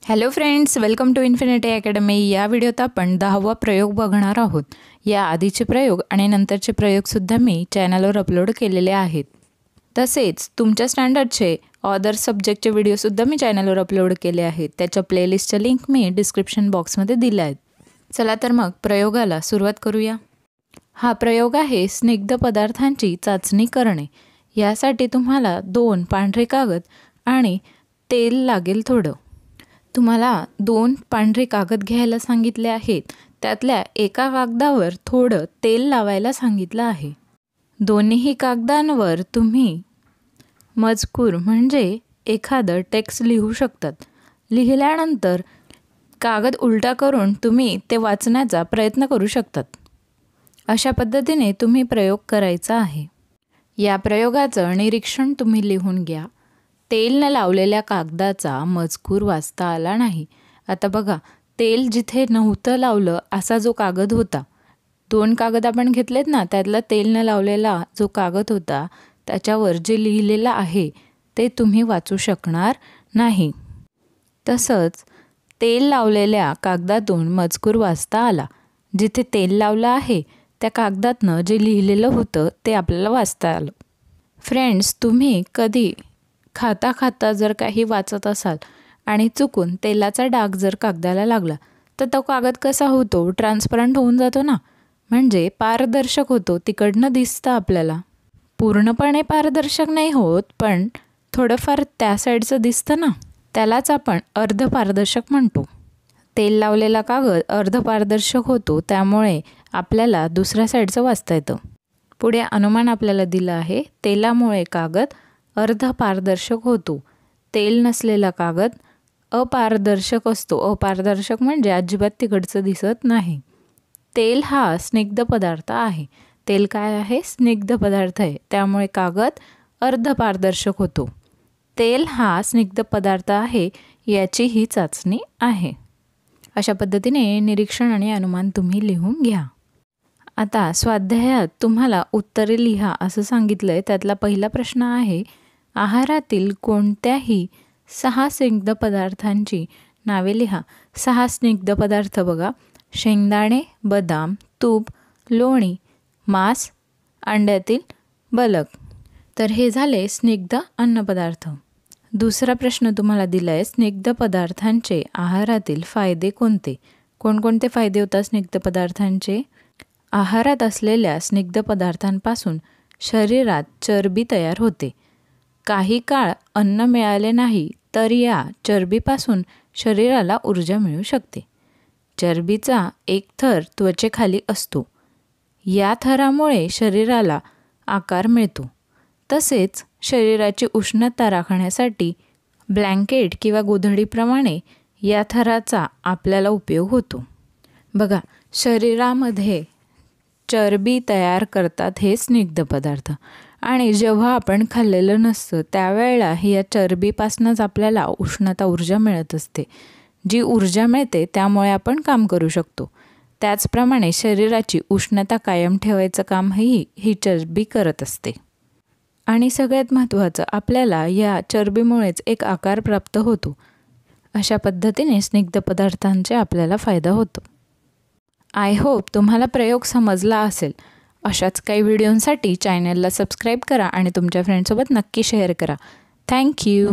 Hello friends, welcome to Infinity Academy. या व्हिडिओत आपण 10वा प्रयोग बघणार आहोत। या आधीचे प्रयोग आणि नंतरचे प्रयोगसुद्धा मी चॅनलवर अपलोड केलेले आहेत। तसेच तुमच्या स्टँडर्डचे अदर सब्जेक्टचे व्हिडिओसुद्धा मी चॅनलवर अपलोड केले आहेत। त्याच्या प्लेलिस्टच्या लिंक मी डिस्क्रिप्शन बॉक्समध्ये दिल्या आहेत। चला तर मग प्रयोगाला सुरुवात करूया। हा प्रयोग आहे स्निग्ध पदार्थांची चाचणी करणे। यासाठी तुम्हाला 2 पांढरे कागद आणि तेल लागेल थोडं। तुम्हाला 2 पांढरे कागद घ्यायला सांगितले आहेत। त्यातल्या एका कागदावर थोडं तेल लावायला सांगितलं आहे। दोन्ही कागदांवर तुम्ही मजकूर म्हणजे एखादं टेक्स्ट लिहू शकतात। लिहिल्यानंतर कागद उलटा करून तुम्ही ते वाचण्याचा प्रयत्न करू शकतात। अशा पद्धतीने तुम्ही प्रयोग करायचा आहे। या प्रयोगाचं निरीक्षण तुम्ही लिहून घ्या। तेल न लावलेल्या कागदाचा मजकूर वाचता आला नाही। आता बघा, तेल जिथे नव्हतं लावलं असा जो कागद होता, 2 कागद आपण घेतलेत ना, त्यातला तेल न लावलेला जो कागद होता त्याच्यावर जे लिहिलेलं आहे ते तुम्ही वाचू शकणार नाही। तसंच तेल लावलेल्या कागदातून मजकूर वाचता आला। जिथे तेल लावलं आहे त्या कागदातनं जे लिहिलेलं होतं ते आपल्याला वाचता आलं। फ्रेंड्स, तुम्ही कधी खाता खाता जर काही वाचत असाल आणि चुकून तेलाचा डाग जर कागदाला लागला तर तो कागद कसा होतो, ट्रान्सपरंट होऊन जातो ना, म्हणजे पारदर्शक होतो। तिकडनं दिसतं आपल्याला। पूर्णपणे पारदर्शक नाही होत, पण थोडंफार त्या साईडचं दिसतं ना, त्यालाच आपण अर्धपारदर्शक म्हणतो। तेल लावलेला कागद अर्धपारदर्शक होतो, त्यामुळे आपल्याला दुसऱ्या साईडचं वाचता येतं। पुढे अनुमान आपल्याला दिलं आहे, तेलामुळे कागद अर्धपारदर्शक होतो। तेल नसलेला कागद अपारदर्शक असतो। अपारदर्शक म्हणजे अजिबात तिकडचं दिसत नाही। तेल हा स्निग्ध पदार्थ आहे। तेल काय आहे? स्निग्ध पदार्थ आहे, त्यामुळे कागद अर्धपारदर्शक होतो। तेल हा स्निग्ध पदार्थ आहे याची ही चाचणी आहे। अशा पद्धतीने निरीक्षण आणि अनुमान तुम्ही लिहून घ्या। आता स्वाध्यायात तुम्हाला उत्तरे लिहा असं सांगितलंय। त्यातला पहिला प्रश्न आहे, आहारातील कोणत्याही 6 स्निग्ध पदार्थांची नावे लिहा। 6 स्निग्ध पदार्थ बघा: शेंगदाणे, बदाम, तूप, लोणी, मांस, अंड्यातील बलक। तर हे झाले स्निग्ध अन्नपदार्थ। दुसरा प्रश्न तुम्हाला दिला आहे, स्निग्ध पदार्थांचे आहारातील फायदे कोणते? कोणकोणते फायदे होतात स्निग्ध पदार्थांचे? आहारात असलेल्या स्निग्ध पदार्थांपासून शरीरात चरबी तयार होते। काही काळ अन्न मिळाले नाही तर या चरबीपासून शरीराला ऊर्जा मिळू शकते। चरबीचा एक थर त्वचेखाली असतो। या थरामुळे शरीराला आकार मिळतो। तसेच शरीराची उष्णता राखण्यासाठी ब्लँकेट किंवा गोधडीप्रमाणे या थराचा आपल्याला उपयोग होतो। बघा, शरीरामध्ये चरबी तयार करतात हे स्निग्ध पदार्थ, आणि जेव्हा आपण खाल्लेलं नसतं त्यावेळेला या चरबीपासूनच आपल्याला उष्णता ऊर्जा मिळत असते। जी ऊर्जा मिळते त्यामुळे आपण काम करू शकतो। त्याचप्रमाणे शरीराची उष्णता कायम ठेवायचं कामही ही चरबी करत असते। आणि सगळ्यात महत्त्वाचं, आपल्याला या चरबीमुळेच एक आकार प्राप्त होतो। अशा पद्धतीने स्निग्ध पदार्थांचे आपल्याला फायदा होतो। आय होप तुम्हाला प्रयोग समजला असेल। अशाच काही व्हिडिओंसाठी चॅनलला सबस्क्राईब करा आणि तुमच्या फ्रेंड्ससोबत नक्की शेअर करा। थँक्यू।